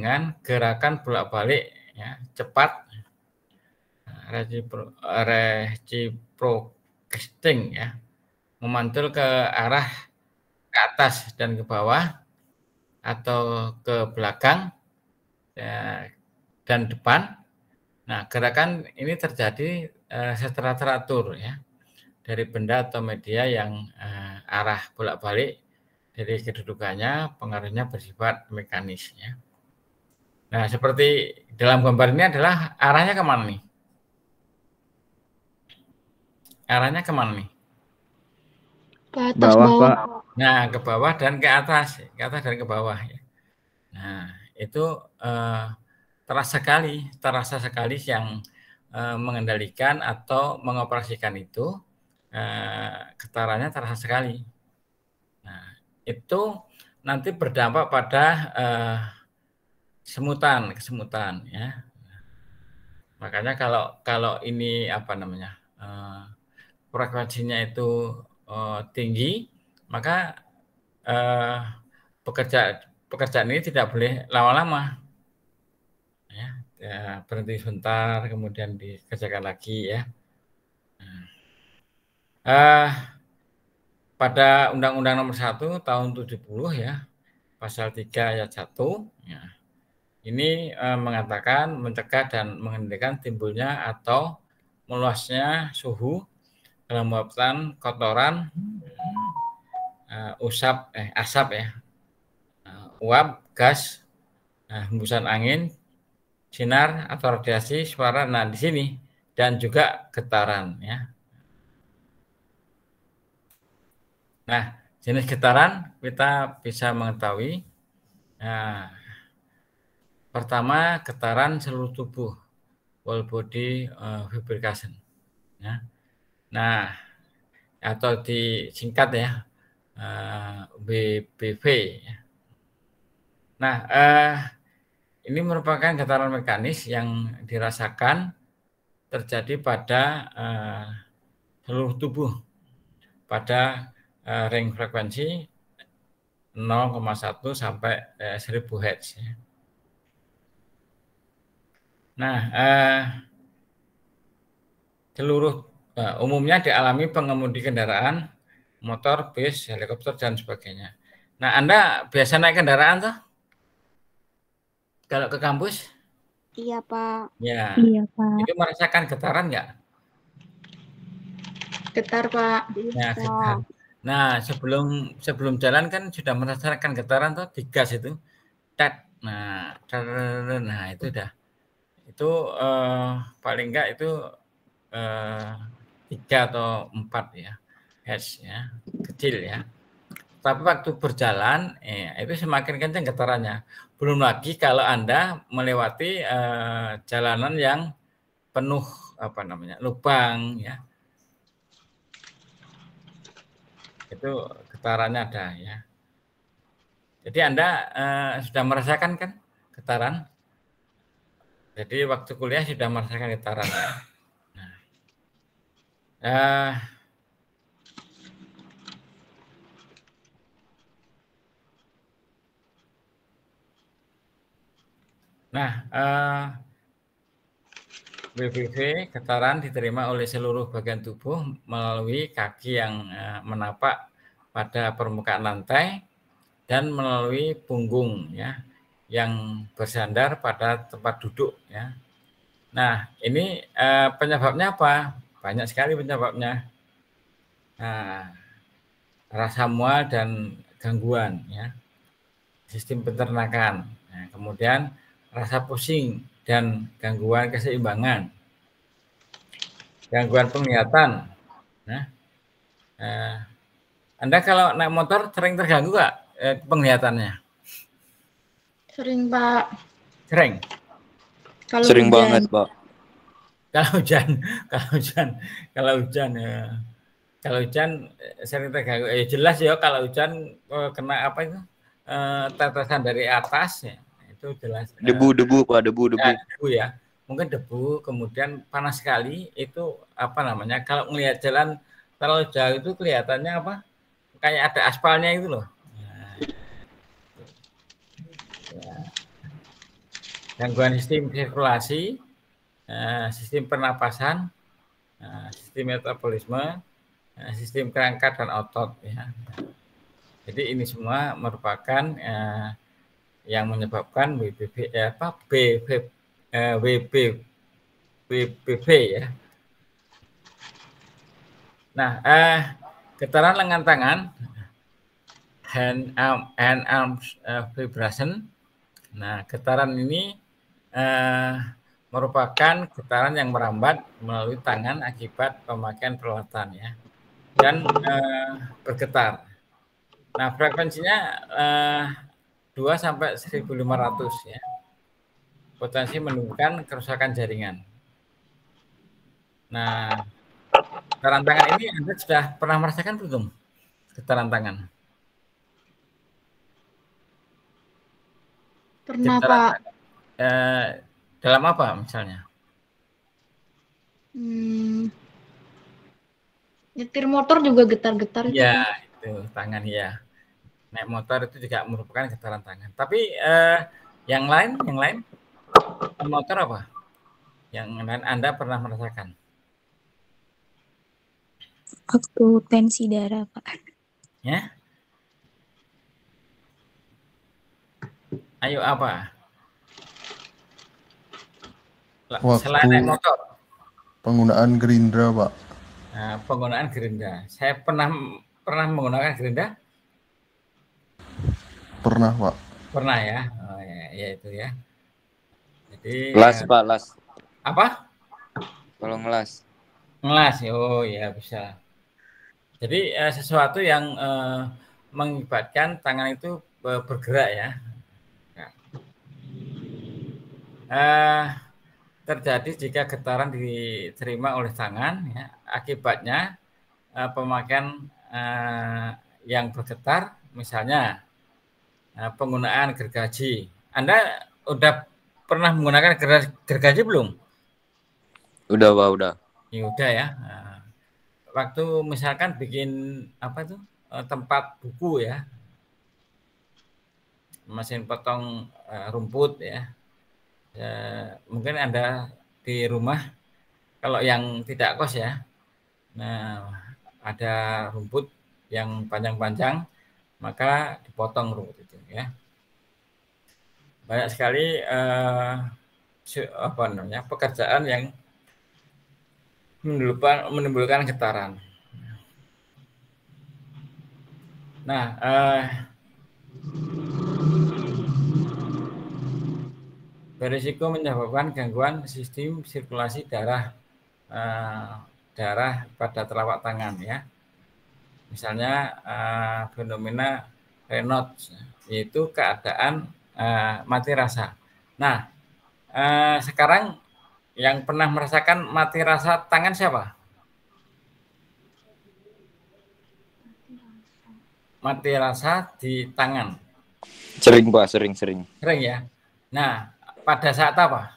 dengan gerakan bolak-balik ya, cepat, reciprocating ya, memantul ke arah ke atas dan ke bawah atau ke belakang ya, dan depan. Nah, gerakan ini terjadi secara teratur ya, dari benda atau media yang arah bolak-balik dari kedudukannya, pengaruhnya bersifat mekanis ya. Nah, seperti dalam gambar ini adalah arahnya kemana nih? Arahnya kemana nih? Ke atas bawah. Nah, ke bawah dan ke atas dan ke bawah ya. Nah, itu terasa sekali yang mengendalikan atau mengoperasikan itu getarannya terasa sekali. Nah, itu nanti berdampak pada kesemutan ya. Makanya kalau ini apa namanya frekuensinya itu tinggi, maka pekerjaan ini tidak boleh lama-lama. Ya, berhenti sebentar, kemudian dikerjakan lagi ya. Pada Undang-Undang Nomor 1 Tahun 70 ya, Pasal 3 Ayat 1 ya, ini mengatakan mencegah dan menghentikan timbulnya atau meluasnya suhu, kelembapan, kotoran, asap ya, uap, gas, hembusan angin, sinar atau radiasi suara. Nah, di sini dan juga getaran ya. Nah, jenis getaran kita bisa mengetahui. Nah, pertama getaran seluruh tubuh, whole body vibration ya. Nah, atau disingkat ya WBV ya. Nah, ini merupakan getaran mekanis yang dirasakan terjadi pada seluruh tubuh pada range frekuensi 0,1 sampai 1000 Hz. Nah, umumnya dialami pengemudi kendaraan, motor, bis, helikopter, dan sebagainya. Nah, Anda biasa naik kendaraan tuh? Kalau ke kampus? Iya, Pak. Ya. Iya, Pak. Itu merasakan getaran nggak? Getar, Pak. Ya, getar. Nah, sebelum jalan kan sudah merasakan getaran tuh di gas itu. Tet. Nah, itu udah. Itu paling enggak itu 3 atau 4 ya. Hertz ya. Kecil ya. Tapi waktu berjalan itu semakin kencang getarannya. Belum lagi kalau Anda melewati jalanan yang penuh lubang ya. Itu getarannya ada ya. Jadi Anda sudah merasakan kan getaran? Jadi waktu kuliah sudah merasakan getaran. Nah, WBV getaran diterima oleh seluruh bagian tubuh melalui kaki yang menapak pada permukaan lantai dan melalui punggung ya yang bersandar pada tempat duduk ya. Nah, ini penyebabnya apa? Banyak sekali penyebabnya. Nah, rasa mual dan gangguan ya. Sistem pencernaan. Nah, kemudian rasa pusing dan gangguan keseimbangan. Gangguan penglihatan. Nah, Anda kalau naik motor sering terganggu nggak penglihatannya? Sering, Pak. Sering? Kalau Sering hujan. banget, Pak. Kalau hujan sering terganggu. Jelas ya kalau hujan kena apa itu tetesan dari atas ya, itu jelas. Debu Pak, debu. Ya, debu ya. Mungkin debu, kemudian panas sekali itu kalau melihat jalan terlalu jauh itu kelihatannya kayak ada aspalnya itu loh. gangguan sistem sirkulasi, sistem pernapasan, sistem metabolisme, sistem kerangka dan otot ya. Jadi ini semua merupakan yang menyebabkan WBB ya. Nah, getaran lengan tangan, hand arms vibration. Nah, getaran ini merupakan getaran yang merambat melalui tangan akibat pemakaian peralatan ya, dan bergetar. Nah, frekuensinya 2 sampai 1.500 ya. Potensi menimbulkan kerusakan jaringan. Nah, getaran tangan ini Anda sudah pernah merasakan belum? Getaran tangan. Pernah, Getaran Pak. dalam apa misalnya? Nyetir motor juga getar-getar itu, Ya, Pak. itu tangan ya. Naik motor itu juga merupakan getaran tangan. Tapi yang lain motor apa? Yang lain Anda pernah merasakan? Waktu tensi darah, Pak. Ya. Ayo apa? Selain naik motor. Penggunaan gerindra, Pak. Nah, penggunaan gerindra. Saya pernah menggunakan gerindra? Pernah, Pak. Pernah ya. Oh, ya itu ya. Jadi las, Pak, las. Apa? Kalau ngelas. Ngelas. Oh ya bisa. Jadi sesuatu yang mengibatkan tangan itu bergerak ya. Terjadi jika getaran diterima oleh tangan ya, akibatnya pemakaian yang bergetar, misalnya penggunaan gergaji. Anda udah pernah menggunakan gergaji belum? Udah, Pak, udah. Ya udah ya. Waktu misalkan bikin apa tuh tempat buku ya, mesin potong rumput ya. Mungkin Anda di rumah kalau yang tidak kos ya, nah ada rumput yang panjang-panjang, maka dipotong rumput itu ya. Banyak sekali pekerjaan yang menimbulkan getaran. Nah, berisiko menyebabkan gangguan sistem sirkulasi darah pada telapak tangan ya. Misalnya fenomena Raynaud, yaitu keadaan mati rasa. Nah, sekarang yang pernah merasakan mati rasa tangan siapa? Mati rasa di tangan. Sering, Pak, sering. Sering ya. Nah, pada saat apa?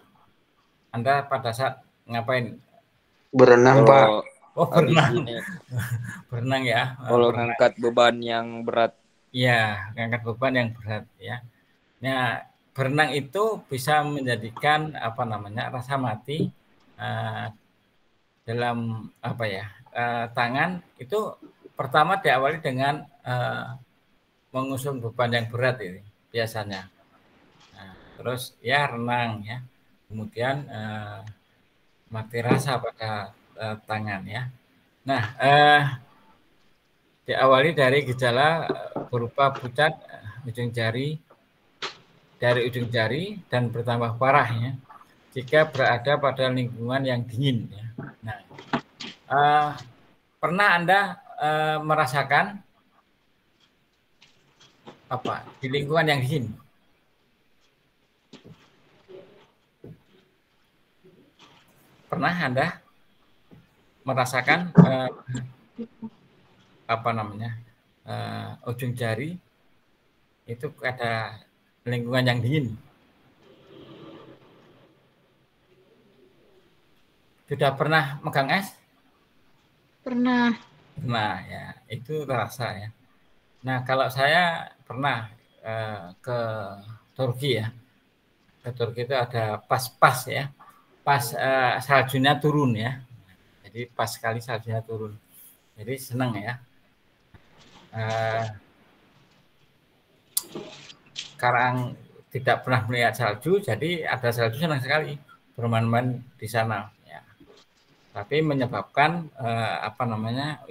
Anda pada saat ngapain? Berenang, Pak. Oh, berenang. Berenang ya. Kalau ngangkat beban yang berat. Iya, ngangkat beban yang berat ya. Nah, berenang itu bisa menjadikan rasa mati dalam tangan itu pertama diawali dengan mengusung beban yang berat ini biasanya. Nah, terus ya renang ya, kemudian mati rasa pada tangan ya. Nah, diawali dari gejala berupa pucat ujung jari dan bertambah parah ya jika berada pada lingkungan yang dingin ya. Nah, pernah Anda merasakan di lingkungan yang dingin? Pernah Anda merasakan ujung jari itu ada lingkungan yang dingin? Sudah pernah megang es? Pernah. Nah ya, itu terasa ya. Nah kalau saya pernah ke Turki ya, Turki itu ada pas-pas ya, pas saljunya turun ya. Jadi pas sekali saljunya turun. Jadi senang ya. Sekarang tidak pernah melihat salju, jadi ada salju senang sekali bermain-main di sana. Ya. Tapi menyebabkan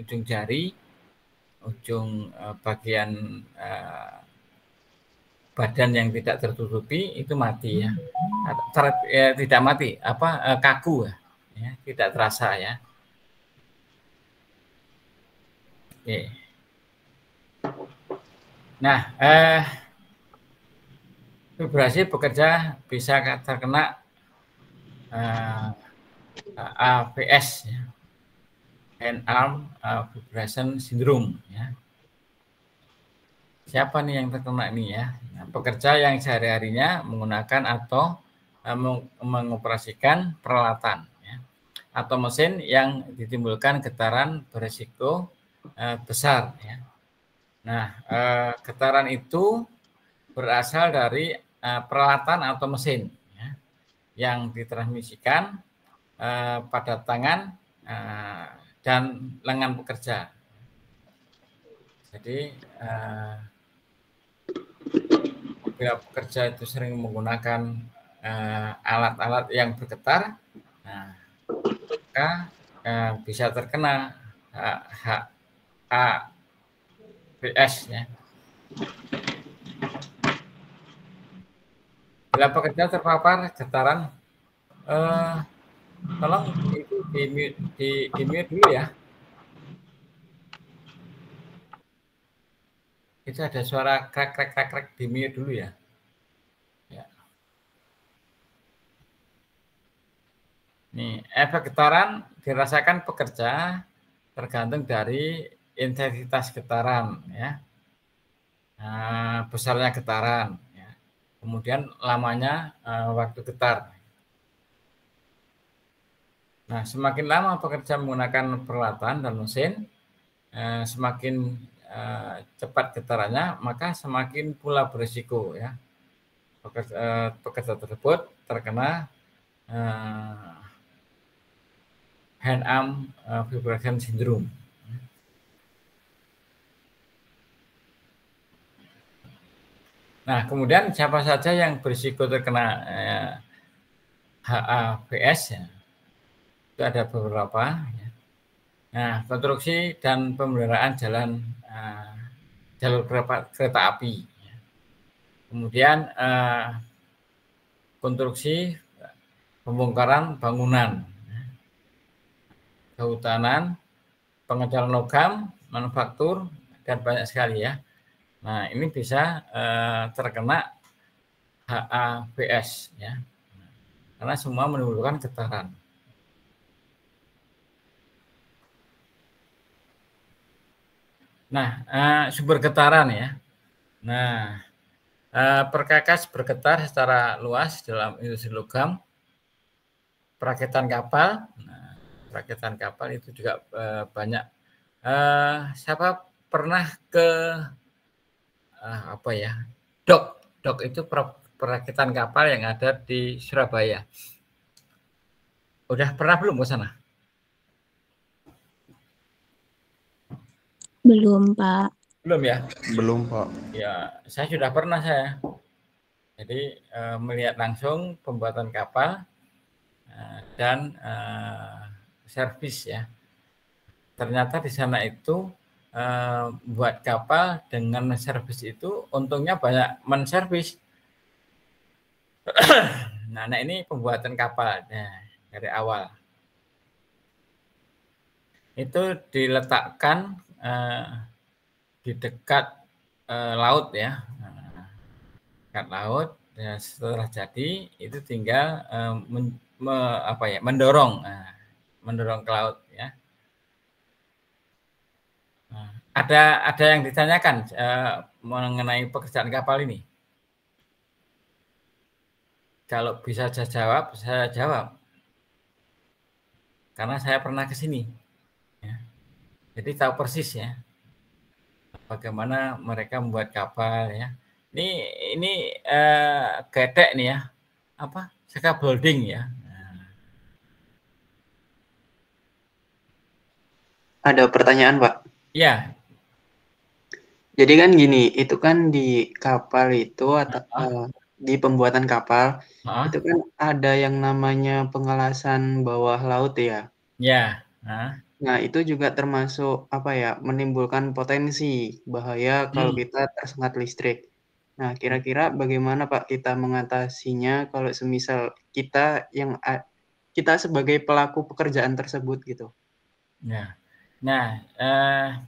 ujung jari, ujung bagian badan yang tidak tertutupi itu mati ya. Tidak mati, kaku ya, tidak terasa ya. Oke. Nah, vibrasi bekerja bisa terkena AVS ya. Hand Arm Vibration Syndrome ya. Siapa nih yang terkena ini ya? Nah, pekerja yang sehari-harinya menggunakan atau mengoperasikan peralatan ya, atau mesin yang ditimbulkan getaran berisiko besar ya. Nah, getaran itu berasal dari peralatan atau mesin ya, yang ditransmisikan pada tangan dan lengan pekerja. Jadi bila pekerja itu sering menggunakan alat-alat yang bergetar, maka bisa terkena AVS ya. Bila pekerja terpapar getaran, tolong itu di mute dulu ya. Itu ada suara krek di mute dulu ya. Ya. Nih, efek getaran dirasakan pekerja tergantung dari intensitas getaran ya. Besarnya getaran ya. Kemudian lamanya waktu getar. Nah, semakin lama pekerja menggunakan peralatan dan mesin, semakin cepat getarannya, maka semakin pula berisiko ya pekerja tersebut terkena hand arm vibration syndrome. Nah, kemudian siapa saja yang berisiko terkena HAVS ya, itu ada beberapa. Ya. Nah, konstruksi dan pemeliharaan jalur kereta api. Ya. Kemudian konstruksi pembongkaran bangunan, ya. Kehutanan, pengecalan logam, manufaktur, dan banyak sekali ya. Nah, ini bisa terkena HAVS ya. Karena semua menimbulkan getaran. Nah, sumber getaran ya. Nah, perkakas bergetar secara luas dalam industri logam, perakitan kapal. Nah, perakitan kapal itu juga banyak. Siapa pernah ke Dok itu perakitan kapal yang ada di Surabaya. Udah pernah belum ke sana? Belum, Pak. Belum ya? Belum, Pak. Ya, saya sudah pernah saya. Jadi melihat langsung pembuatan kapal dan servis ya. Ternyata di sana itu buat kapal dengan servis itu untungnya banyak menservis. Nah, ini pembuatan kapal dari awal. Itu diletakkan di dekat laut ya. Dekat laut. Ya, setelah jadi itu tinggal mendorong ke laut ya. Ada yang ditanyakan mengenai pekerjaan kapal ini? Kalau bisa saya jawab. Karena saya pernah ke sini. Ya. Jadi tahu persis ya. Bagaimana mereka membuat kapal ya. Ini gedek nih ya. scaffolding ya. Ada pertanyaan, Pak. Ya, Jadi kan gini, itu kan di kapal itu atau di pembuatan kapal itu kan ada yang namanya pengelasan bawah laut ya. ya. Nah, itu juga termasuk apa ya, menimbulkan potensi bahaya kalau kita tersengat listrik. Nah, kira-kira bagaimana Pak kita mengatasinya kalau semisal kita kita sebagai pelaku pekerjaan tersebut gitu? Ya. Nah,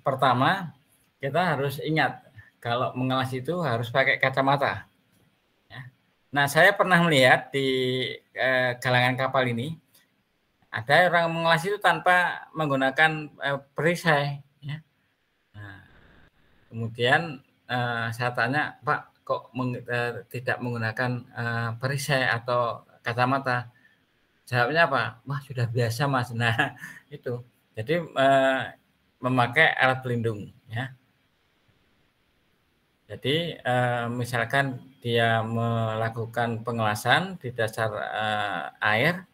pertama kita harus ingat kalau mengelas itu harus pakai kacamata. Ya. Nah, saya pernah melihat di galangan kapal ini ada orang mengelas itu tanpa menggunakan perisai. Ya. Nah, kemudian saya tanya, Pak, kok tidak menggunakan perisai atau kacamata? Jawabnya apa? Wah, sudah biasa, Mas. Nah, itu. Jadi memakai alat pelindung ya. Jadi misalkan dia melakukan pengelasan di dasar air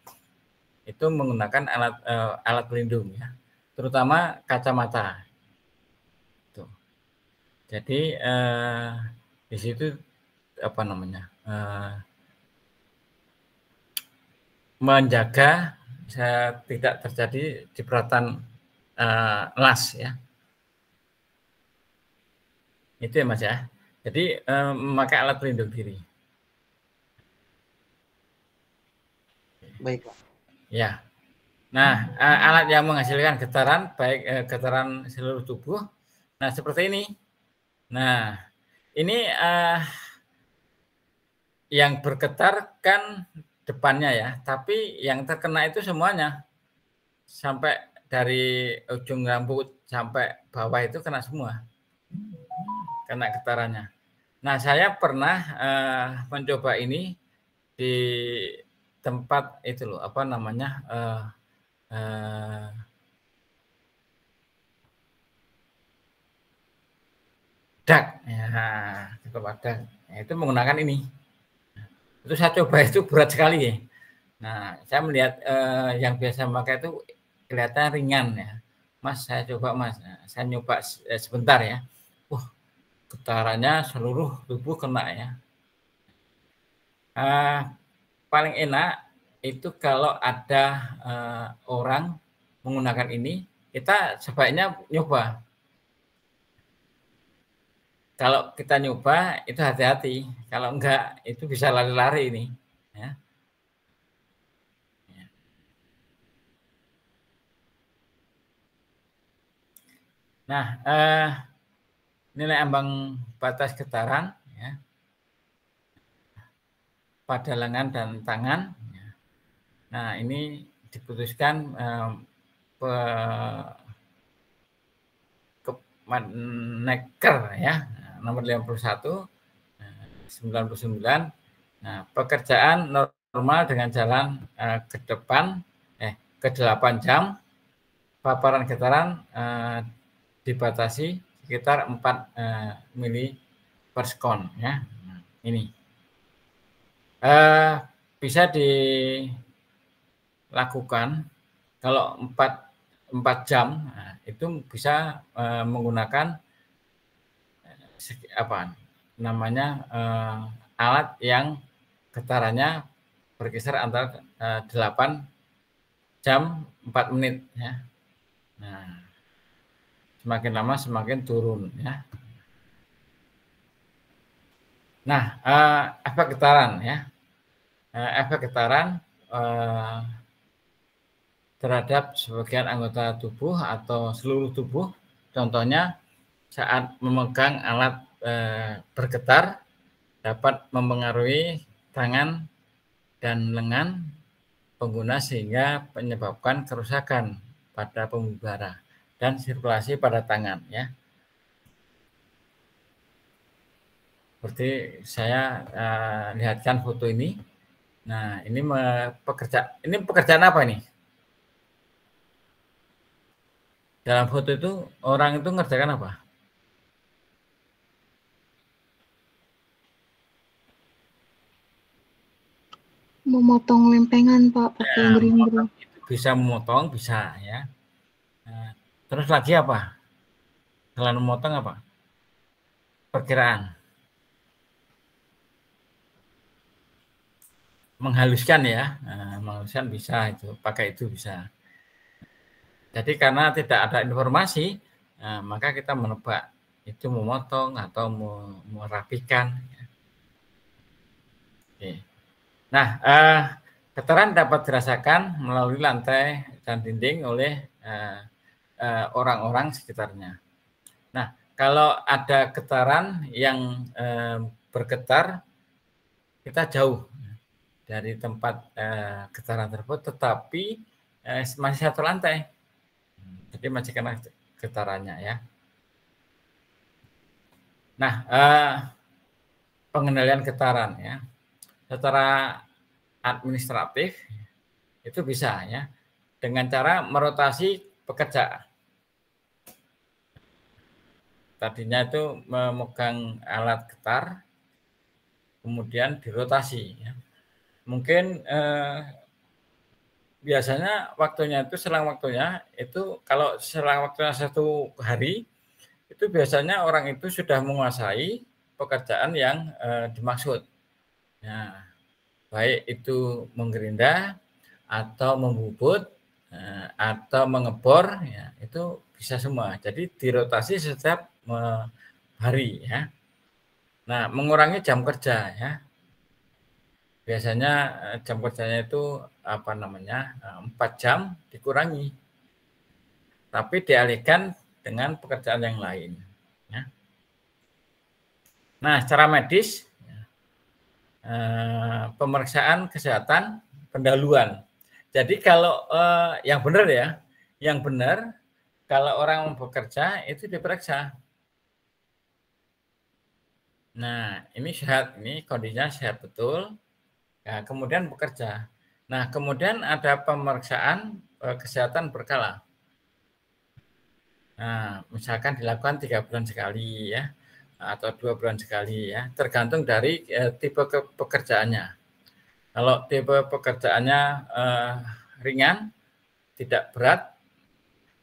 itu menggunakan alat pelindung ya, terutama kacamata. Tuh. Jadi di situ apa namanya menjaga tidak terjadi cipratan las ya. Itu ya Mas ya. Jadi memakai alat pelindung diri. Baik Pak. Ya. Nah, alat yang menghasilkan getaran baik getaran seluruh tubuh. Nah, seperti ini. Nah, ini yang bergetar kan depannya ya, tapi yang terkena itu semuanya. Sampai dari ujung rambut sampai bawah itu kena semua. Kena getarannya. Nah, saya pernah mencoba ini di tempat itu loh, apa namanya? Dak, ya, tempat dak. Nah, itu menggunakan ini. Itu saya coba itu berat sekali ya. Nah, saya melihat yang biasa memakai itu kelihatan ringan ya. Mas, saya coba Mas. Nah, saya nyoba sebentar ya. Wah, getarannya seluruh tubuh kena ya. Paling enak itu kalau ada orang menggunakan ini, kita sebaiknya nyoba. Kalau kita nyoba itu hati-hati. Kalau enggak itu bisa lari-lari ini. Ya. Nah, nilai ambang batas getaran ya, pada lengan dan tangan. Nah, ini diputuskan Kepmenaker ya, nomor 51 99. Nah, pekerjaan normal dengan jalan ke depan ke 8 jam, paparan getaran dibatasi sekitar 4 mili per sekon ya. Nah, ini bisa dilakukan kalau 4 jam, nah, itu bisa menggunakan apa namanya alat yang getarannya berkisar antara 8 jam 4 menit ya. Nah, semakin lama semakin turun ya. Nah, efek getaran ya. Efek getaran terhadap sebagian anggota tubuh atau seluruh tubuh, contohnya saat memegang alat bergetar dapat mempengaruhi tangan dan lengan pengguna sehingga menyebabkan kerusakan pada pembuluh darah dan sirkulasi pada tangan ya. Seperti saya lihatkan foto ini. Nah, ini pekerjaan apa ini? Dalam foto itu orang itu ngerjakan apa? Memotong lempengan Pak pakai Ya, gerindra. itu bisa memotong, bisa ya. Nah, terus lagi apa? Selain memotong apa? Perkiraan. Menghaluskan ya. Nah, menghaluskan bisa itu, pakai itu bisa. Jadi karena tidak ada informasi, maka kita menebak itu memotong atau merapikan. Oke. Nah, getaran dapat dirasakan melalui lantai dan dinding oleh orang-orang sekitarnya. Nah, kalau ada getaran yang bergetar, kita jauh dari tempat getaran tersebut, tetapi masih satu lantai. Jadi masih kena getarannya ya. Nah, pengendalian getaran ya. Secara administratif itu bisa ya dengan cara merotasi pekerja. Tadinya itu memegang alat getar, kemudian dirotasi. Ya. Mungkin biasanya waktunya itu selang waktunya itu kalau selang waktunya 1 hari itu biasanya orang itu sudah menguasai pekerjaan yang dimaksud. Nah, baik itu menggerinda atau membubut atau mengebor ya, itu bisa semua. Jadi dirotasi setiap hari ya. Nah, mengurangi jam kerja ya. Biasanya jam kerjanya itu 4 jam dikurangi. Tapi dialihkan dengan pekerjaan yang lain ya. Nah, secara medis pemeriksaan kesehatan pendahuluan. Jadi kalau yang benar ya, yang benar kalau orang bekerja itu diperiksa. Nah, ini sehat, ini kondisinya sehat betul. Ya, kemudian bekerja. Nah, kemudian ada pemeriksaan kesehatan berkala. Nah, misalkan dilakukan 3 bulan sekali ya, atau 2 bulan sekali ya, tergantung dari tipe pekerjaannya. Kalau tipe pekerjaannya ringan, tidak berat,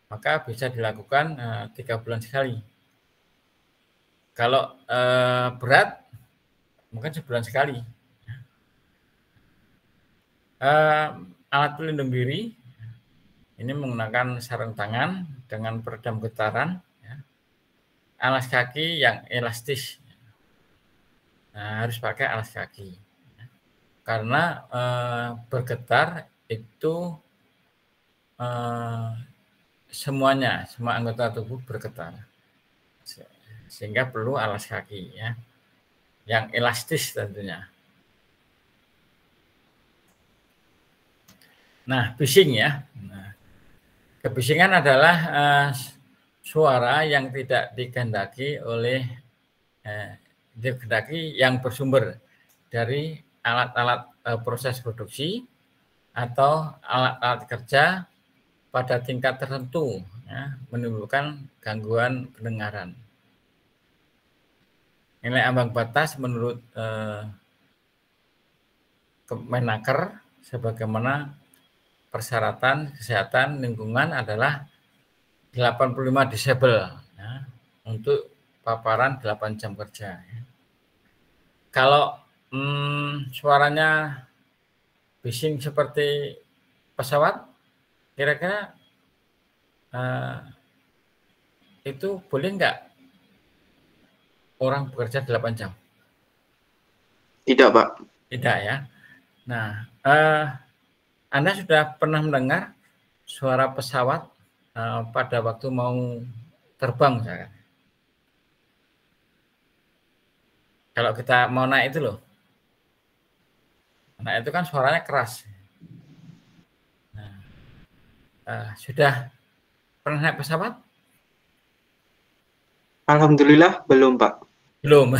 maka bisa dilakukan 3 bulan sekali. Kalau berat, mungkin sebulan sekali. Alat pelindung diri, ini menggunakan sarung tangan dengan peredam getaran, ya. Alas kaki yang elastis. Nah, harus pakai alas kaki. Karena bergetar itu semuanya, semua anggota tubuh bergetar. Sehingga perlu alas kaki ya. Yang elastis tentunya. Nah, bising ya. Nah, kebisingan adalah suara yang tidak dikehendaki oleh dikehendaki yang bersumber dari alat-alat proses produksi atau alat-alat kerja pada tingkat tertentu ya, menimbulkan gangguan pendengaran. Nilai ambang batas menurut Kemenaker sebagaimana persyaratan kesehatan lingkungan adalah 85 desibel ya, untuk paparan 8 jam kerja. Ya. Kalau suaranya bising seperti pesawat, kira-kira itu boleh nggak orang bekerja 8 jam? Tidak, Pak. Tidak ya. Nah, Anda sudah pernah mendengar suara pesawat pada waktu mau terbang misalkan? Kalau kita mau naik itu loh. Nah, itu kan suaranya keras. Nah, sudah pernah naik pesawat? Alhamdulillah belum, Pak. Belum.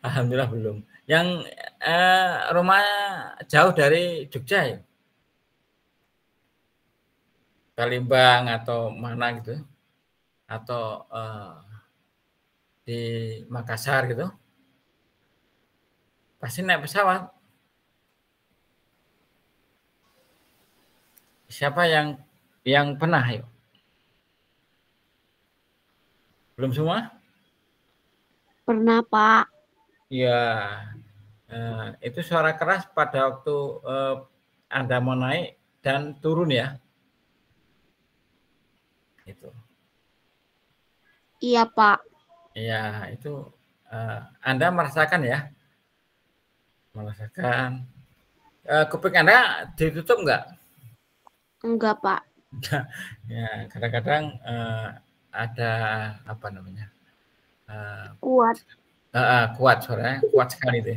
Alhamdulillah belum. Yang rumahnya jauh dari Jogja ya? Palembang atau mana gitu? Atau di Makassar gitu? Pasti naik pesawat. Siapa yang pernah? Yuk. Belum semua? Pernah, Pak. Ya, itu suara keras pada waktu Anda mau naik dan turun ya. Itu. Iya, Pak. Ya, itu Anda merasakan ya? Merasakan. Kuping Anda ditutup enggak? Enggak, Pak. Ya, kadang-kadang ada apa namanya? Kuat. Kuat suaranya, kuat sekali itu.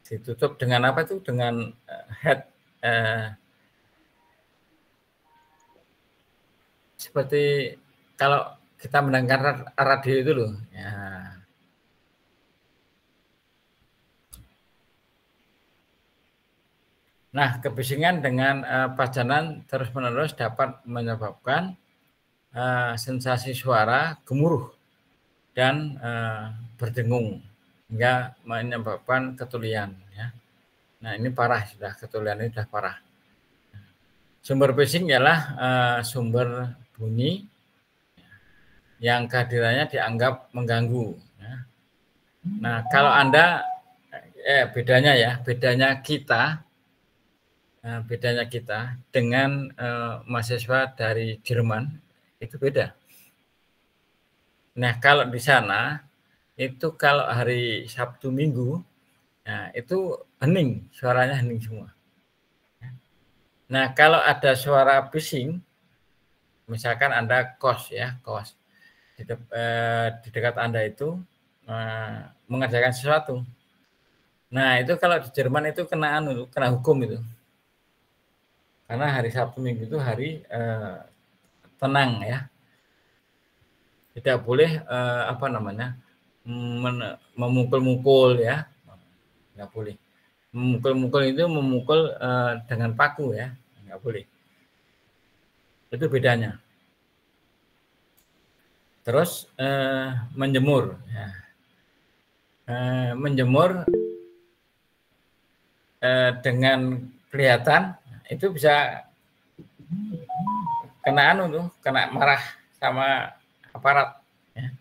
Ditutup dengan apa itu? Dengan head seperti kalau kita mendengar radio itu loh. Ya. Nah, kebisingan dengan pajanan terus-menerus dapat menyebabkan sensasi suara gemuruh dan berdengung hingga menyebabkan ketulian. Ya. Nah, ini parah sudah, ketulian ini sudah parah. Sumber bising ialah sumber bunyi yang kehadirannya dianggap mengganggu. Ya. Nah, kalau Anda bedanya kita dengan mahasiswa dari Jerman itu beda. Nah, kalau di sana itu kalau hari Sabtu Minggu, nah itu hening, suaranya hening semua. Nah, kalau ada suara bising, misalkan Anda kos di dekat Anda itu mengerjakan sesuatu. Nah, itu kalau di Jerman itu kena hukum itu. Karena hari Sabtu Minggu itu hari tenang ya. Tidak boleh memukul-mukul ya. Nggak boleh. Memukul-mukul itu memukul dengan paku ya. Nggak boleh. Itu bedanya. Terus menjemur. Ya. Menjemur dengan kelihatan itu bisa kena marah sama aparat. Ya.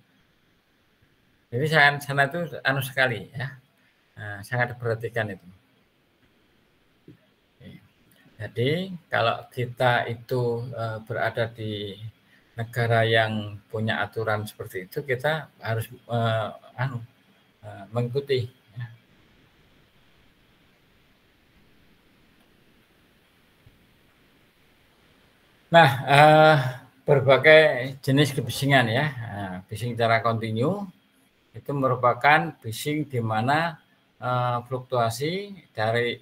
Jadi sana itu sekali ya, sangat diperhatikan itu. Jadi kalau kita itu berada di negara yang punya aturan seperti itu, kita harus mengikuti. Ya. Nah, berbagai jenis kebisingan ya, bising secara kontinu itu merupakan bising di mana fluktuasi dari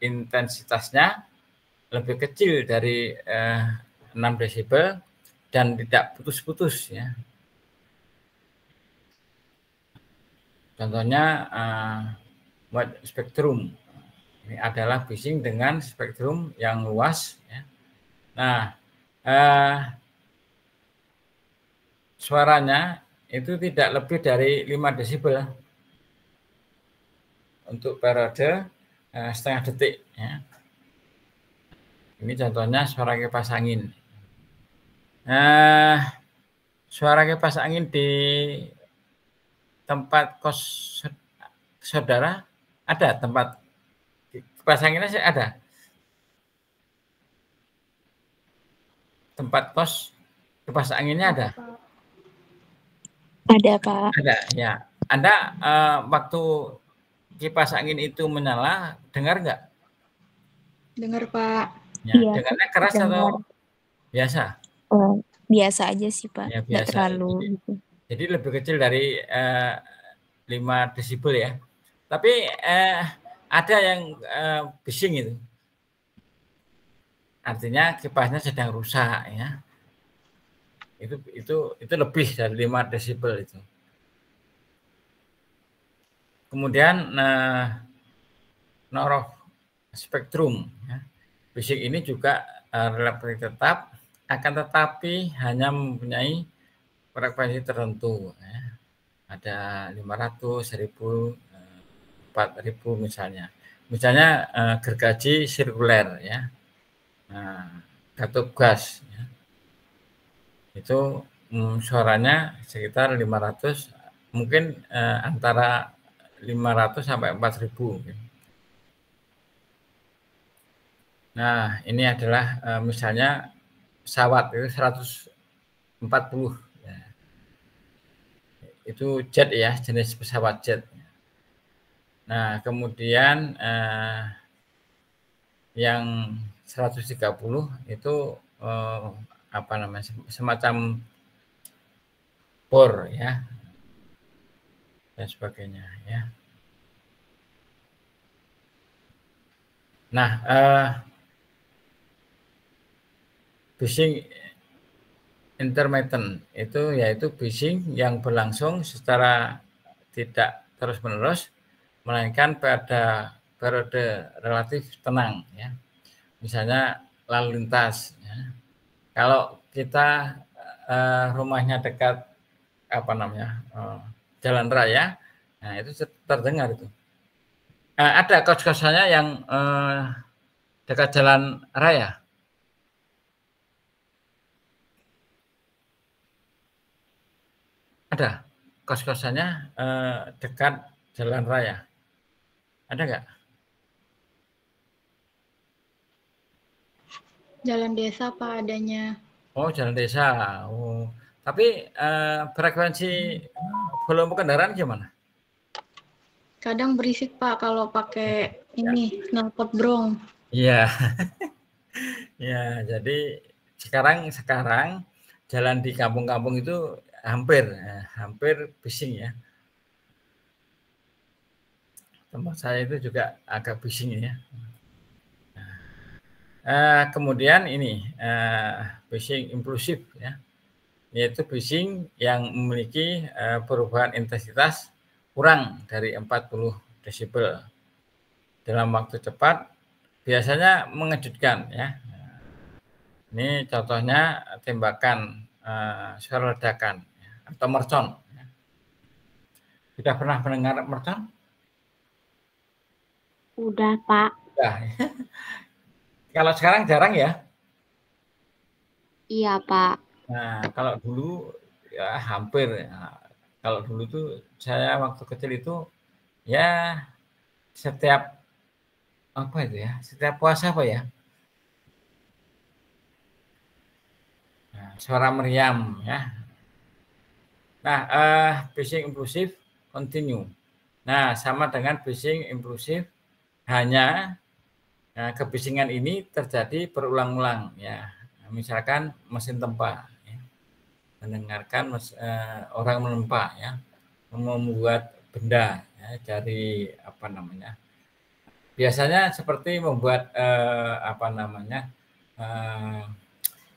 intensitasnya lebih kecil dari 6 desibel dan tidak putus-putus ya. Contohnya wide spektrum. Ini adalah bising dengan spektrum yang luas ya. Nah, suaranya itu tidak lebih dari 5 desibel untuk periode setengah detik ya. Ini contohnya suara kipas angin. Suara kipas angin di tempat kos saudara ada tempat kipas anginnya sih ada. Tempat kos kipas anginnya ada. Ada, Pak. Ada ya. Anda waktu kipas angin itu menyala dengar nggak? Dengar, Pak. Ya, Iya, dengarnya keras dengar. atau biasa? Biasa aja sih, Pak. Ya, Nggak biasa. terlalu gitu. Jadi lebih kecil dari 5 desibel ya. Tapi ada yang bising itu. Artinya kipasnya sedang rusak ya. Itu lebih dari 5 desibel itu. Kemudian noroh spektrum ya. Bising ini juga relatif tetap, akan tetapi hanya mempunyai frekuensi tertentu ya. Ada 500, 1000, 4000 misalnya. Misalnya gergaji sirkuler ya. katup gas. Ya. Itu suaranya sekitar 500, mungkin antara 500 sampai 4.000. Nah, ini adalah misalnya pesawat itu 140. Ya. Itu jet ya, jenis pesawat jet. Nah, kemudian yang 130 itu apa namanya, semacam bor ya dan sebagainya ya. Nah, bising intermittent itu yaitu bising yang berlangsung secara tidak terus-menerus, melainkan pada periode relatif tenang ya. Misalnya lalu lintas ya. Kalau kita rumahnya dekat apa namanya jalan raya, nah itu terdengar itu. Ada kos-kosannya yang dekat jalan raya. Ada kos-kosannya dekat jalan raya. Ada nggak? Jalan desa Pak adanya. Oh, jalan desa. Oh, tapi frekuensi volume kendaraan gimana? Kadang berisik Pak kalau pakai ini knalpot brong. Iya. Ya, jadi sekarang jalan di kampung-kampung itu hampir bising ya. Tempat saya itu juga agak bising ya. Kemudian ini bising impulsif ya, yaitu bising yang memiliki perubahan intensitas kurang dari 40 desibel dalam waktu cepat, biasanya mengejutkan ya. Ini contohnya tembakan suara ledakan ya, atau mercon. Ya. Sudah pernah mendengar mercon? Udah Pak. Udah. Kalau sekarang jarang ya? Iya Pak. Nah, kalau dulu ya hampir. Ya. Kalau dulu tuh saya waktu kecil itu ya setiap apa itu ya? Setiap puasa apa ya? Nah, suara meriam ya. Nah, bising impulsif continue. Nah, sama dengan bising impulsif, hanya kebisingan ini terjadi berulang-ulang ya. Misalkan mesin tempa, ya. Mendengarkan orang menempa ya, membuat benda ya, dari apa namanya. Biasanya seperti membuat apa namanya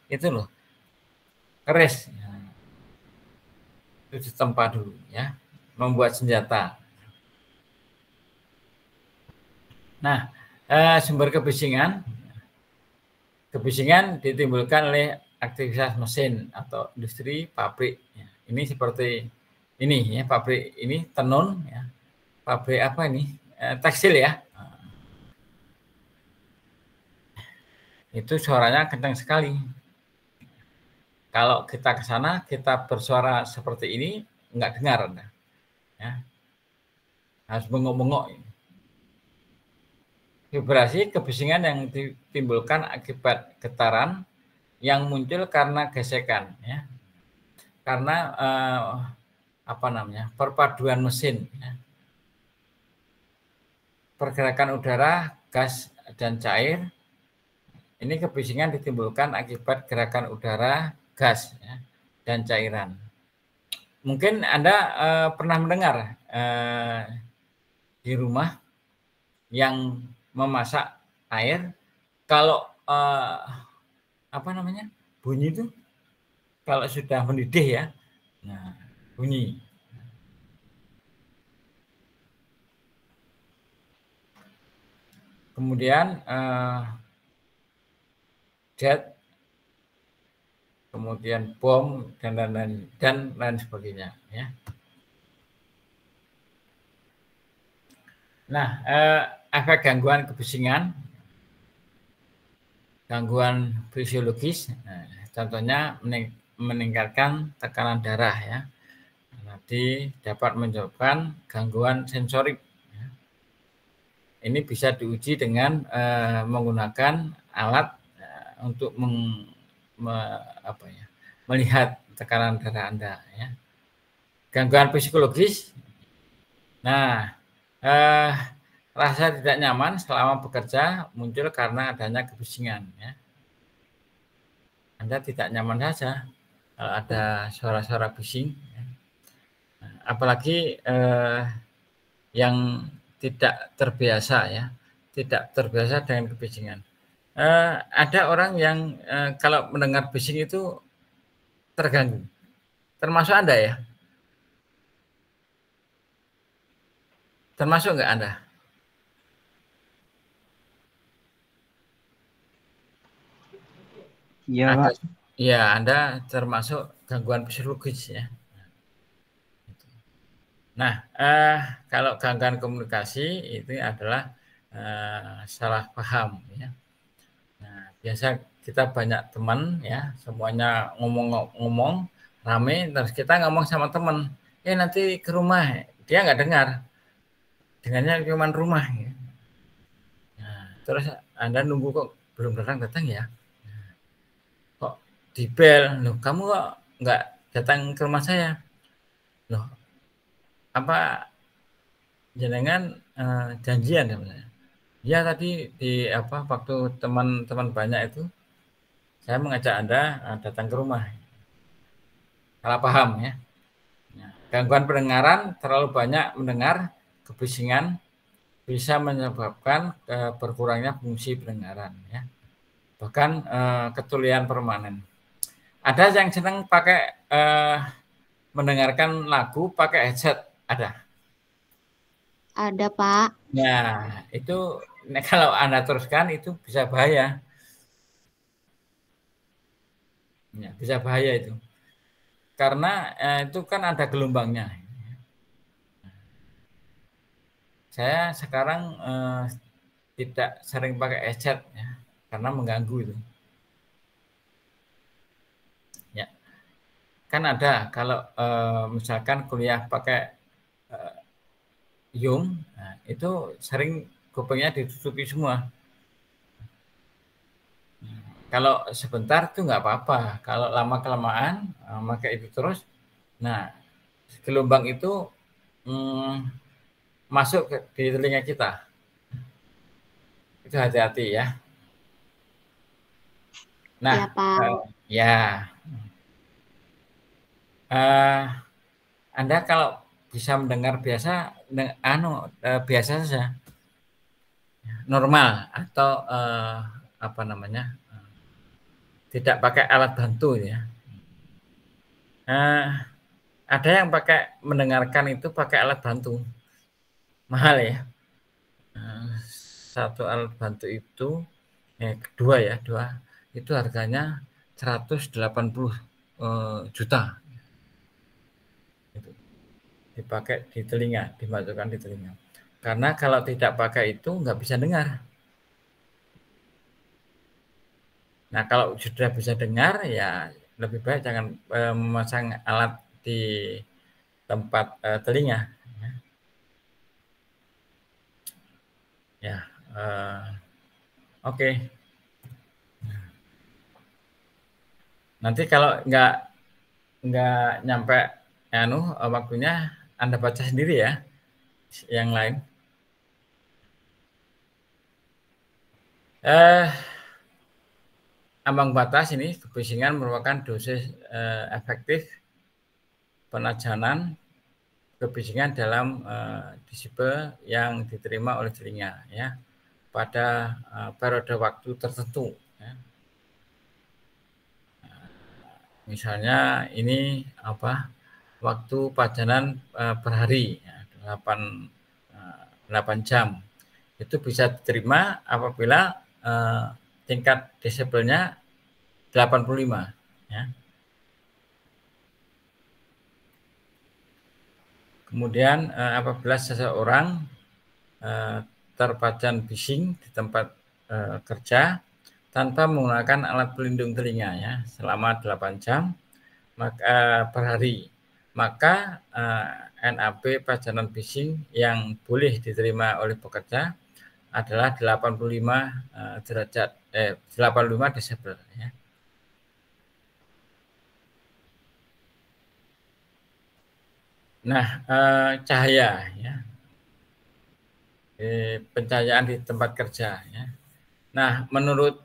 itu loh, keris. Ya. Itu ditempa dulu ya, membuat senjata. Nah, sumber kebisingan ditimbulkan oleh aktivitas mesin atau industri pabrik. Ini seperti ini ya, pabrik ini tenun ya, pabrik apa ini tekstil ya. Itu suaranya kencang sekali. Kalau kita ke sana, kita bersuara seperti ini, nggak dengar. Ya. Harus bengok-bengok. Vibrasi kebisingan yang ditimbulkan akibat getaran yang muncul karena gesekan. Ya. Karena apa namanya, perpaduan mesin. Ya. Pergerakan udara, gas, dan cair. Ini kebisingan ditimbulkan akibat gerakan udara, gas ya, dan cairan. Mungkin Anda pernah mendengar di rumah yang memasak air, kalau apa namanya, bunyi itu kalau sudah mendidih ya, nah bunyi. Kemudian jet, kemudian bom dan lain sebagainya ya. Nah, efek gangguan kebisingan gangguan fisiologis, contohnya meningkatkan tekanan darah ya. Nanti dapat menyebabkan gangguan sensorik. Ini bisa diuji dengan menggunakan alat untuk melihat tekanan darah Anda ya. Gangguan psikologis. Nah, rasa tidak nyaman selama bekerja muncul karena adanya kebisingan ya. Anda tidak nyaman saja kalau ada suara-suara bising ya. Apalagi yang tidak terbiasa ya, tidak terbiasa dengan kebisingan. Ada orang yang kalau mendengar bising itu terganggu, termasuk Anda ya? Termasuk nggak Anda? Iya, Pak. Iya, Anda termasuk gangguan psikologis ya. Nah, kalau gangguan komunikasi itu adalah salah paham ya. Nah, biasa kita banyak teman ya, semuanya ngomong-ngomong rame, terus kita ngomong sama teman, nanti ke rumah, dia nggak dengar, dengarnya cuma rumah. Ya. Nah, terus Anda nunggu kok belum datang ya, kok di bel, loh kamu kok nggak datang ke rumah saya, loh apa jenengan janjian sebenarnya. Ya tadi di waktu teman-teman banyak itu saya mengajak Anda datang ke rumah. Salah paham ya. Gangguan pendengaran, terlalu banyak mendengar kebisingan bisa menyebabkan berkurangnya fungsi pendengaran ya. Bahkan ketulian permanen. Ada yang senang pakai mendengarkan lagu pakai headset, ada? Ada, Pak. Nah, itu kalau Anda teruskan itu bisa bahaya. Ya, bisa bahaya itu. Karena itu kan ada gelombangnya. Saya sekarang tidak sering pakai headset ya, karena mengganggu itu. Ya. Kan ada kalau misalkan kuliah pakai Zoom, nah, itu sering kupingnya ditutupi semua. Kalau sebentar itu nggak apa-apa. Kalau lama-kelamaan pakai itu terus, nah gelombang itu masuk di telinga kita. Itu hati-hati ya. Nah, Ya, Pak. Anda kalau bisa mendengar biasa, biasa saja, normal atau tidak pakai alat bantu ya. Ada yang pakai mendengarkan itu pakai alat bantu, mahal ya. Satu alat bantu itu dua itu harganya 180 juta. Dipakai di telinga, dimasukkan di telinga. Karena kalau tidak pakai itu nggak bisa dengar. Nah, kalau sudah bisa dengar ya lebih baik jangan memasang alat di tempat telinga. Ya, oke. Nanti kalau nggak nyampe waktunya Anda baca sendiri ya, yang lain. Ambang batas ini kebisingan merupakan dosis efektif penajanan kebisingan dalam desibel yang diterima oleh telinga ya pada periode waktu tertentu. Ya. Misalnya ini waktu pajanan per hari ya, 8 jam itu bisa diterima apabila tingkat desibelnya 85 ya. Kemudian apabila seseorang terpajan bising di tempat kerja tanpa menggunakan alat pelindung telinga ya selama 8 jam per hari. Maka NAB pajanan bising yang boleh diterima oleh pekerja adalah 85 desibel ya. Nah, cahaya ya. Pencahayaan di tempat kerja ya. Nah, menurut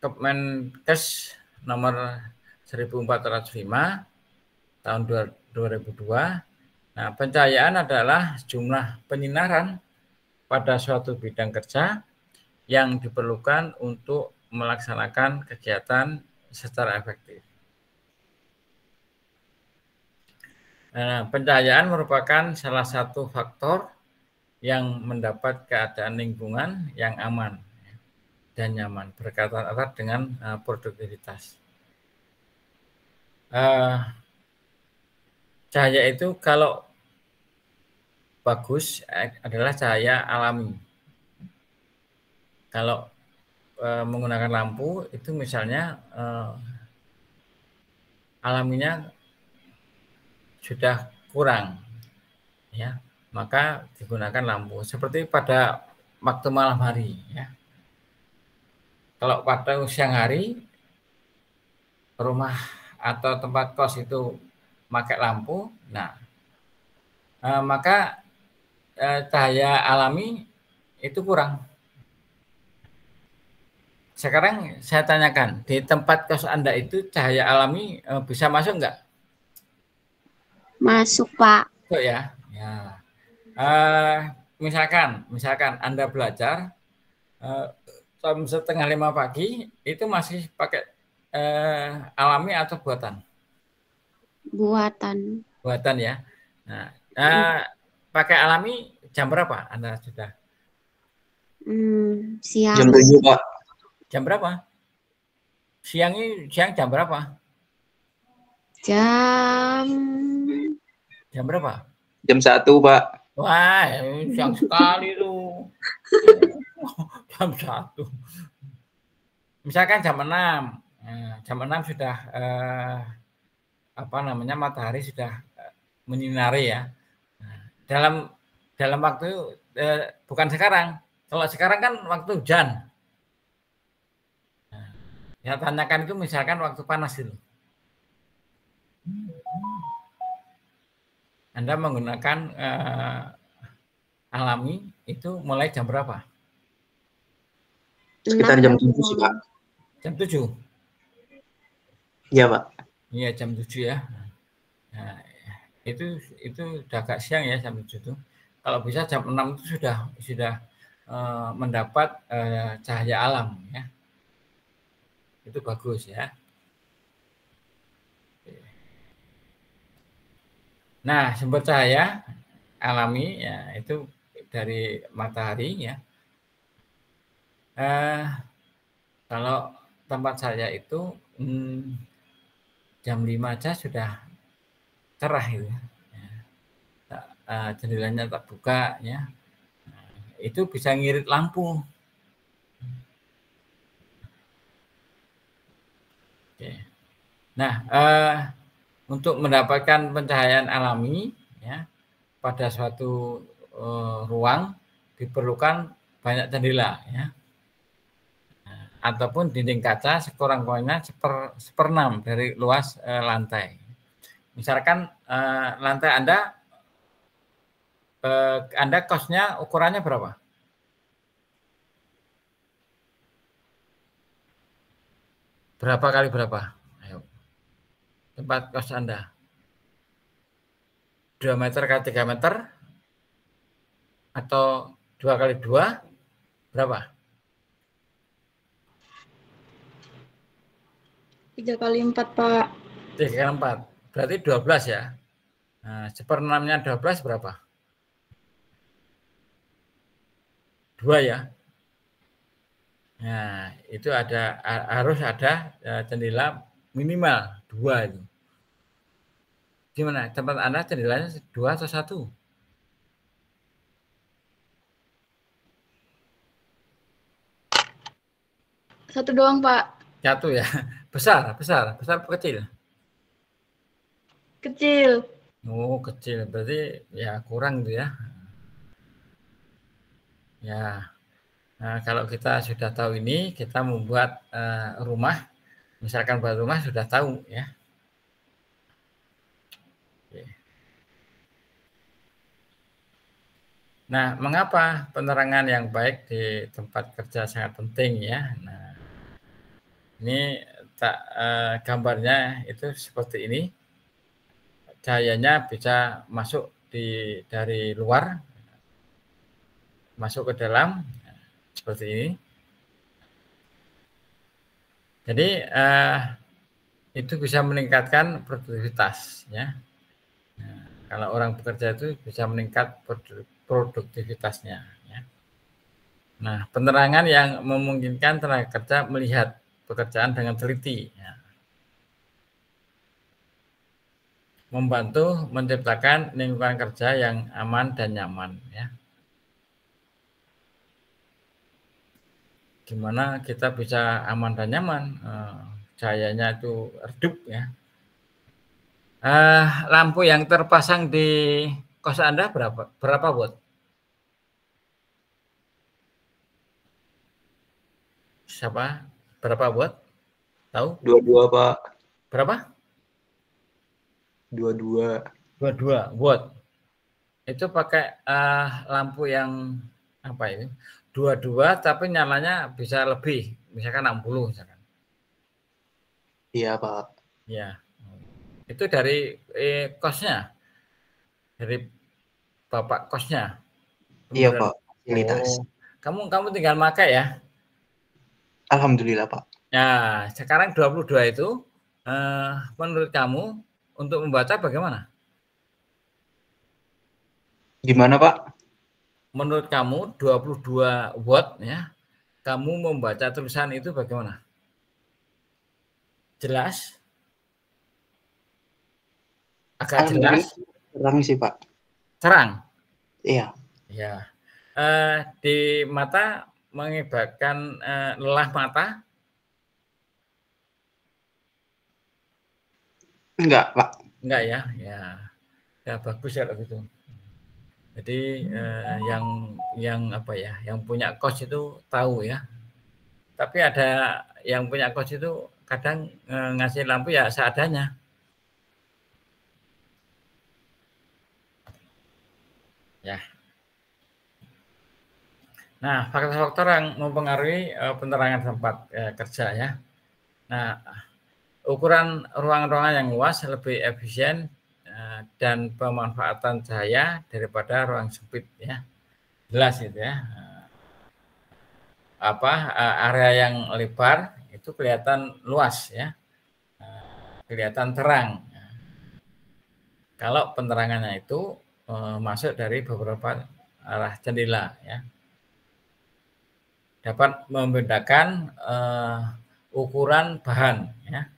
Kemenkes nomor 1405 tahun 2002, nah pencahayaan adalah jumlah penyinaran pada suatu bidang kerja yang diperlukan untuk melaksanakan kegiatan secara efektif. Pencahayaan merupakan salah satu faktor yang mendapat keadaan lingkungan yang aman dan nyaman, berkaitan erat dengan produktivitas. Cahaya itu kalau bagus adalah cahaya alami. Kalau menggunakan lampu itu misalnya alaminya sudah kurang, ya, maka digunakan lampu. Seperti pada waktu malam hari, ya. Kalau pada siang hari rumah atau tempat kos itu pakai lampu, nah, maka cahaya alami itu kurang. Sekarang saya tanyakan, di tempat kos Anda itu cahaya alami bisa masuk enggak? Masuk, Pak. Masuk ya. Ya. Misalkan Anda belajar jam 4:30 pagi itu masih pakai alami atau buatan? Buatan. Buatan ya. Nah, pakai alami jam berapa Anda sudah? Siang. Jam 7, Pak. Jam berapa? Siang jam berapa? Jam berapa? Jam 1, Pak. Wah, siang sekali tuh. Jam 1. Misalkan jam 6. Jam 6 sudah matahari sudah menyinari ya. Dalam waktu bukan sekarang. Kalau sekarang kan waktu hujan. Ya tanyakan itu misalkan waktu panas itu. Anda menggunakan alami itu mulai jam berapa? Sekitar jam 7 sih, Pak. Jam 7? Iya, Pak. Iya, jam 7 ya. Nah, itu udah agak siang ya jam 7 itu. Kalau bisa jam 6 itu sudah mendapat cahaya alam ya. Itu bagus ya. Nah, sumber cahaya alami ya itu dari matahari ya. Kalau tempat saya itu jam 5 aja sudah cerah itu ya. Jendelanya tak buka ya. Itu bisa ngirit lampu. Oke. Nah, untuk mendapatkan pencahayaan alami ya pada suatu ruang diperlukan banyak jendela ya. Ataupun dinding kaca sekurang-kurangnya 1/6 dari luas lantai. Misalkan lantai Anda kosnya ukurannya berapa? Berapa kali berapa? Ayo. Tempat kos Anda. 2 meter kali 3 meter? Atau 2 kali 2? Berapa? 3 kali 4, Pak. 3 kali 4. Berarti 12 ya. Nah, 1/6-nya 12 berapa? 2 ya. Nah, itu harus ada jendela minimal 2 itu. Gimana? Tempat Anda jendelanya 2 atau 1? Satu doang, Pak. Satu ya. Besar apa kecil? Kecil. Oh, kecil. Berarti ya kurang tuh ya. Ya. Nah, kalau kita sudah tahu ini, kita membuat rumah, misalkan buat rumah sudah tahu ya. Oke. Nah, mengapa penerangan yang baik di tempat kerja sangat penting ya? Nah, ini gambarnya itu seperti ini. Cahayanya bisa masuk dari luar, masuk ke dalam, seperti ini. Jadi itu bisa meningkatkan produktivitas ya. Nah, kalau orang bekerja itu bisa meningkat produktivitasnya ya. Nah, penerangan yang memungkinkan tenaga kerja melihat pekerjaan dengan teliti ya. Membantu menciptakan lingkungan kerja yang aman dan nyaman ya. Gimana kita bisa aman dan nyaman? Cahayanya itu redup ya. Lampu yang terpasang di kos Anda berapa watt? Siapa? Berapa watt? Tahu? 22, Pak. Berapa? 22. 22 watt. Itu pakai lampu yang apa itu? 22 tapi nyalanya bisa lebih, misalkan 60 misalkan. Iya, Pak. Ya. Itu dari kosnya. Dari Bapak kosnya. Iya, Kemudian, Pak. Fasilitas. Kamu tinggal pakai ya. Alhamdulillah, Pak. Nah, sekarang 22 itu menurut kamu untuk membaca bagaimana? Gimana, Pak? Menurut kamu 22 watt ya, kamu membaca tulisan itu bagaimana? Jelas? Agak jelas? Terang sih, Pak. Terang? Iya. Ya. Di mata mengibatkan lelah mata? Enggak, Pak. Enggak ya? Ya bagus ya gitu. Jadi yang apa ya, yang punya kos itu tahu ya. Tapi ada yang punya kos itu kadang ngasih lampu ya seadanya. Ya. Nah, faktor-faktor yang mempengaruhi penerangan tempat kerja ya. Nah, ukuran ruang-ruangan yang luas lebih efisien dan pemanfaatan cahaya daripada ruang sempit ya. Jelas gitu ya. Area yang lebar itu kelihatan luas ya, kelihatan terang. Kalau penerangannya itu masuk dari beberapa arah jendela ya, dapat membedakan ukuran bahan ya,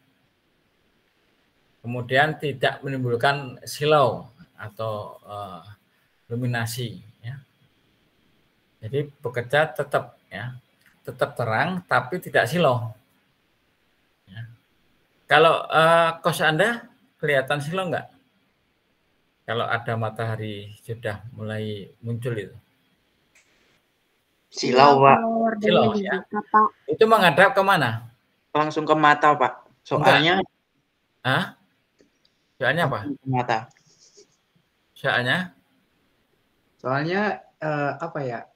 kemudian tidak menimbulkan silau atau luminasi ya. Jadi bekerja tetap ya, tetap terang tapi tidak silau. Ya. Kalau kos Anda kelihatan silau enggak? Kalau ada matahari sudah mulai muncul itu. Silau, Pak. Silau ya. Itu menghadap ke mana? Langsung ke mata, Pak. Soalnya Soalnya apa? Ke mata. Soalnya apa ya?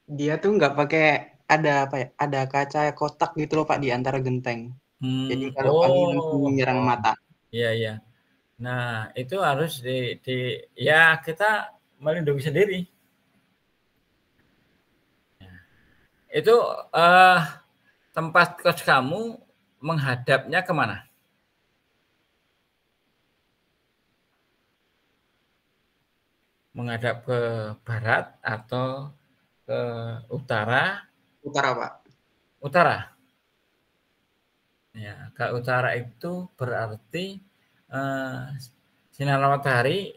Dia tuh nggak pakai ada kaca kotak gitu loh, Pak, di antara genteng. Jadi kalau pagi langsung menyerang mata. Iya. Nah, itu harus ya kita melindungi sendiri. Itu tempat kos kamu menghadapnya kemana? Menghadap ke barat atau ke utara? Utara, Pak. Utara. Ya, ke utara itu berarti sinar matahari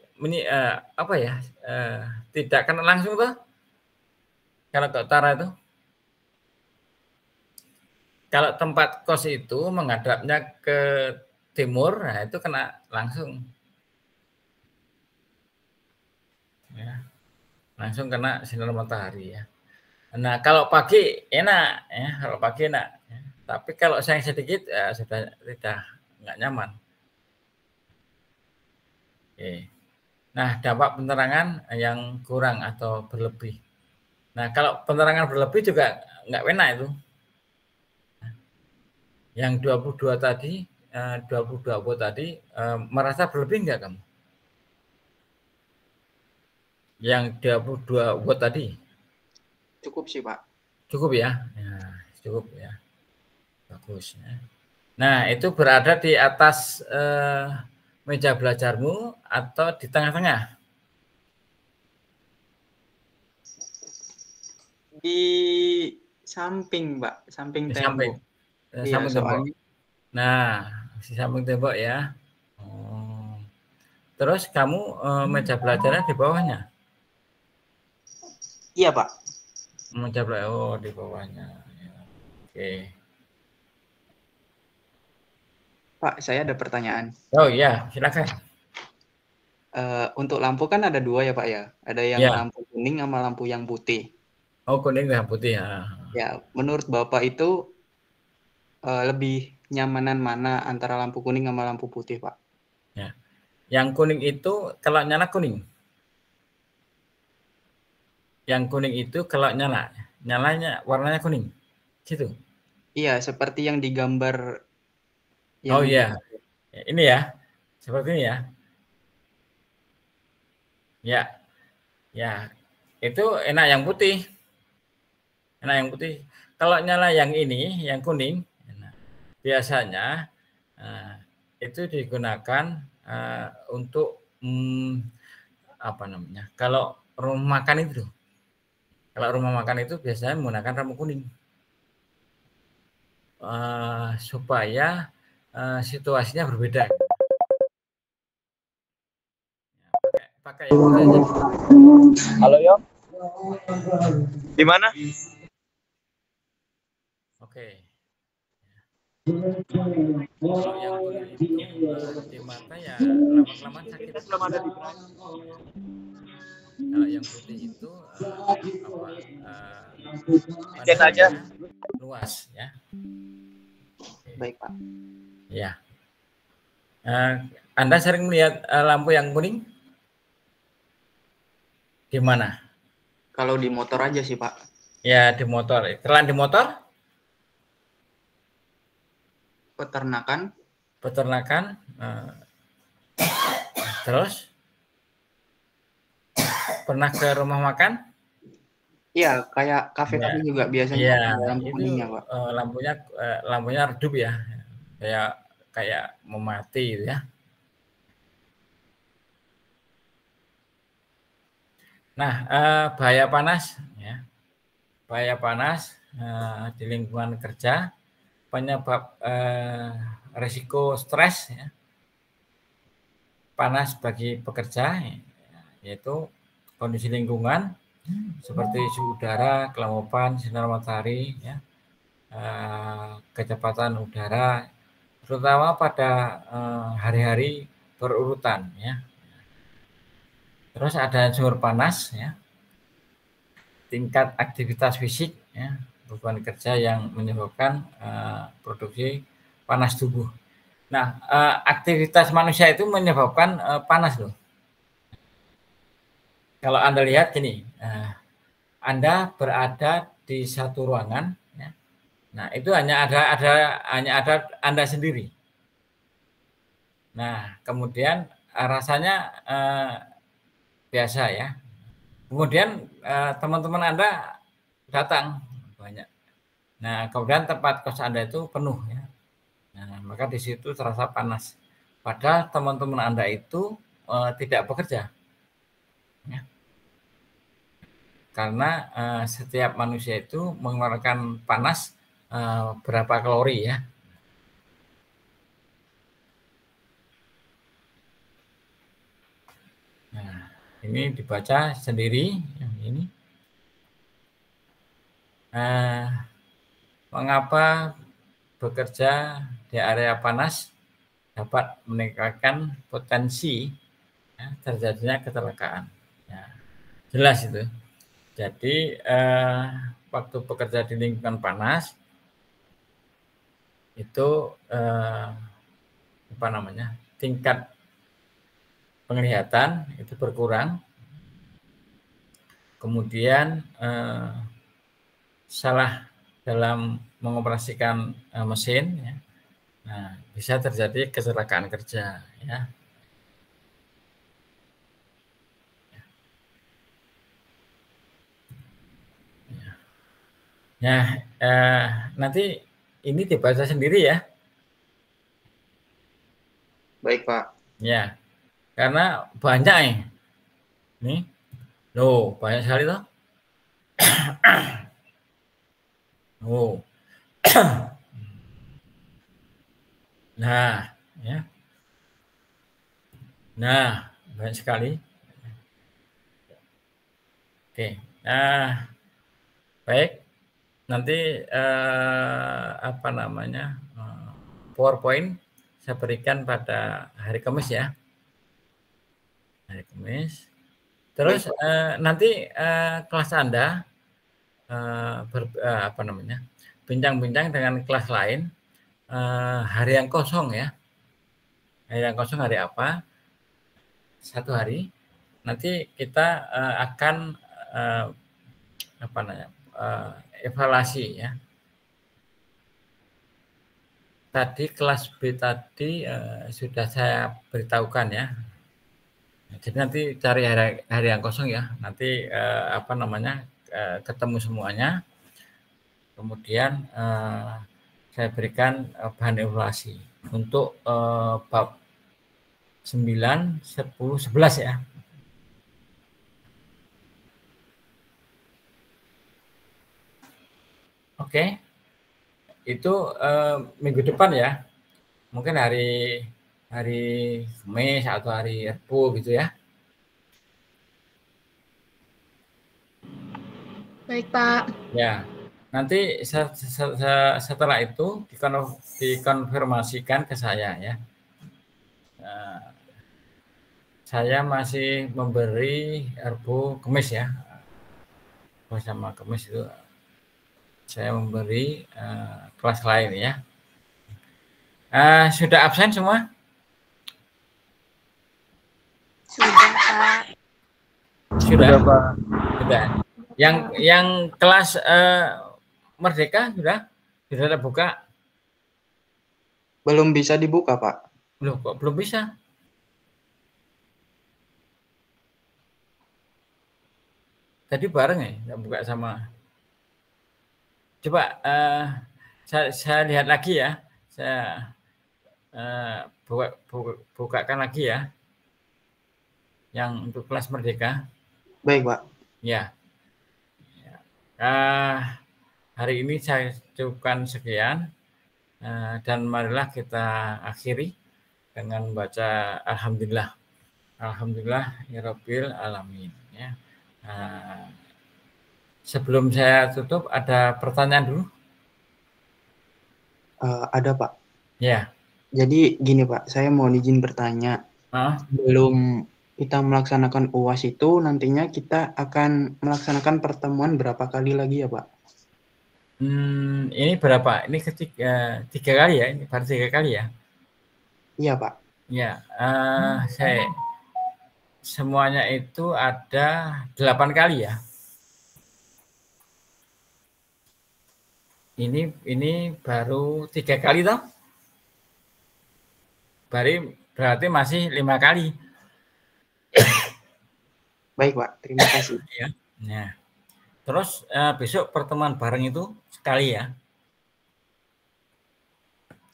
tidak kena langsung tuh. Kalau ke utara itu Kalau tempat kos itu menghadapnya ke timur, nah itu kena langsung. Ya, langsung kena sinar matahari ya. Nah, kalau pagi enak ya, kalau pagi enak. Ya. Tapi kalau siang sedikit ya sudah tidak nggak nyaman. Oke. Nah, dampak penerangan yang kurang atau berlebih. Nah, kalau penerangan berlebih juga nggak enak itu. Yang 22 tadi, 22 watt tadi, merasa berlebih nggak kamu? Yang 22 watt tadi? Cukup sih, Pak. Cukup ya? Ya, cukup ya. Bagus ya. Nah, itu berada di atas meja belajarmu atau di tengah-tengah? Di samping, Pak, samping Di tembok. samping, Iya, samping tembok. soalnya Nah, di samping tembok ya. Oh. Terus kamu meja belajarnya di bawahnya? iya, Pak. Meja belajar, oh di bawahnya. Ya. Oke. Pak, saya ada pertanyaan. Oh iya, silakan. Untuk lampu kan ada 2 ya, Pak, ya? Ada yang Ya. lampu kuning sama lampu yang putih. Oh, kuning dan putih ya. Ya, menurut Bapak itu lebih nyamanan mana antara lampu kuning sama lampu putih, Pak? Ya. Yang kuning itu kalau nyala kuning. Yang kuning itu kalau nyalanya warnanya kuning. Gitu. Iya, seperti yang digambar yang Oh iya. Ini ya. Seperti ini ya. Ya. Ya. Itu enak yang putih. Enak yang putih. Kalau nyala yang ini, yang kuning, biasanya itu digunakan untuk apa namanya? Kalau rumah makan itu, biasanya menggunakan lampu kuning supaya situasinya berbeda. Pakai yang putih aja. Halo Yo. Di mana? Oke. Kalau yang kuning itu di mata ya lama-kelamaan sakit. Belum ada di Kalau yang putih itu Chat aja. Luas ya. Baik, Pak. Ya. Anda sering melihat lampu yang kuning? Di mana? Kalau di motor aja sih, Pak. Ya di motor. Selain di motor? Peternakan. Peternakan. Terus? Pernah ke rumah makan? Iya, kayak kafe-kafe juga biasanya Iya, ada lampu itu kuningnya, Pak. lampunya redup ya. Kayak mau mati gitu ya. Nah, bahaya panas ya. Bahaya panas di lingkungan kerja, penyebab risiko stres ya. Panas bagi pekerja yaitu kondisi lingkungan seperti suhu udara, kelembapan sinar matahari ya. Kecepatan udara terutama pada hari-hari berurutan ya. Terus ada sumber panas ya. Tingkat aktivitas fisik ya, beban kerja yang menyebabkan produksi panas tubuh. Nah, aktivitas manusia itu menyebabkan panas loh. Kalau Anda lihat gini, Anda berada di satu ruangan, ya. Nah itu hanya ada Anda sendiri. Nah kemudian rasanya biasa ya. Kemudian teman-teman Anda datang banyak. Nah kemudian tempat kos Anda itu penuh ya. Nah maka di situ terasa panas. Padahal teman-teman Anda itu tidak bekerja. Ya. Karena setiap manusia itu mengeluarkan panas berapa kalori ya. Nah, ini dibaca sendiri yang ini. Mengapa bekerja di area panas dapat meningkatkan potensi ya, terjadinya kecelakaan. Ya, jelas itu. Jadi waktu bekerja di lingkungan panas itu tingkat penglihatan itu berkurang, kemudian salah dalam mengoperasikan mesin, ya. Nah, bisa terjadi kecelakaan kerja, ya. Nah, nanti ini dibaca sendiri ya. Baik, Pak. Ya, karena banyak nih. Nih, loh, banyak sekali toh. Oh. Nah, ya. Nah, banyak sekali. Oke. Nah, baik. Nanti PowerPoint saya berikan pada hari Kamis ya. Hari Kamis. Terus nanti kelas Anda bincang-bincang dengan kelas lain hari yang kosong ya. Hari yang kosong hari apa? Satu hari. Nanti kita akan evaluasi ya. Tadi kelas B tadi sudah saya beritahukan ya. Jadi nanti cari hari yang kosong ya. Nanti ketemu semuanya. Kemudian saya berikan bahan evaluasi untuk bab 9, 10, 11 ya. Oke. Itu minggu depan ya. Mungkin hari Kamis atau hari Rabu gitu ya. Baik, Pak. Ya. Nanti setelah itu dikonfirmasikan ke saya ya. Saya masih memberi Rabu Kamis ya. Bersama Kamis itu saya memberi kelas lain ya. Sudah absen semua? Sudah, Pak. Sudah, Pak. Sudah. Yang kelas Merdeka sudah terbuka? Belum bisa dibuka, Pak. Loh, kok belum bisa? Tadi bareng ya, nggak buka sama. Coba saya lihat lagi ya. Saya bukakan lagi ya. Yang untuk kelas Merdeka. Baik, Pak. Ya. Hari ini saya cukupkan sekian. Dan marilah kita akhiri dengan baca Alhamdulillah. Alhamdulillah ya Rabbil Alamin. Ya. Sebelum saya tutup, ada pertanyaan dulu? Ada, Pak. Ya. Jadi gini, Pak, saya mau izin bertanya. Sebelum kita melaksanakan UAS itu, nantinya kita akan melaksanakan pertemuan berapa kali lagi ya, Pak? Ini berapa? Ini tiga kali ya? Ini baru 3 kali ya? Iya, Pak. Ya, semuanya itu ada 8 kali ya. Ini baru 3 kali toh? Berarti masih 5 kali. Baik, Pak. Terima kasih. Ya. Nah, terus besok pertemuan bareng itu sekali ya.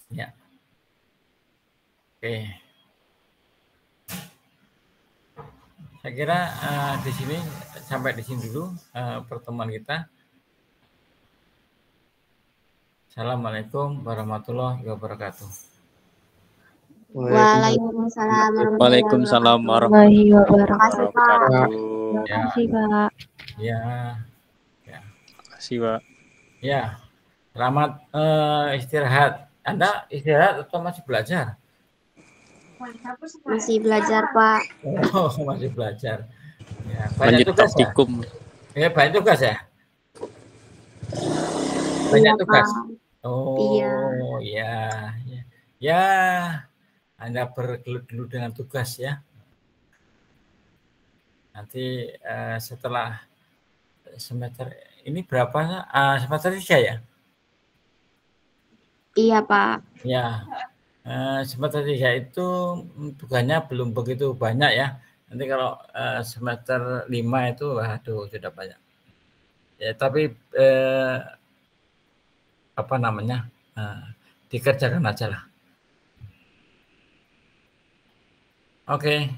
Ya. Oke. Saya kira di sini sampai di sini dulu pertemuan kita. Assalamualaikum warahmatullahi wabarakatuh. Waalaikumsalam warahmatullahi wabarakatuh. Terima kasih, Pak. Ya. Terima kasih, Pak. Ya. Selamat istirahat. Anda istirahat atau masih belajar? Masih belajar, Pak. Oh, masih belajar. Ya, Lanjut tugas ya? praktikum. Ya, banyak tugas ya? Banyak Iya, tugas. Pak. Oh, Iya. ya. Ya, Anda bergelut dulu dengan tugas ya. Nanti setelah semester ini berapa? Semester 3 ya? Iya, Pak. Ya, semester 3 itu tugasnya belum begitu banyak ya. Nanti kalau semester 5 itu, waduh, sudah banyak. Ya, tapi apa namanya, dikerjakan aja lah. Oke.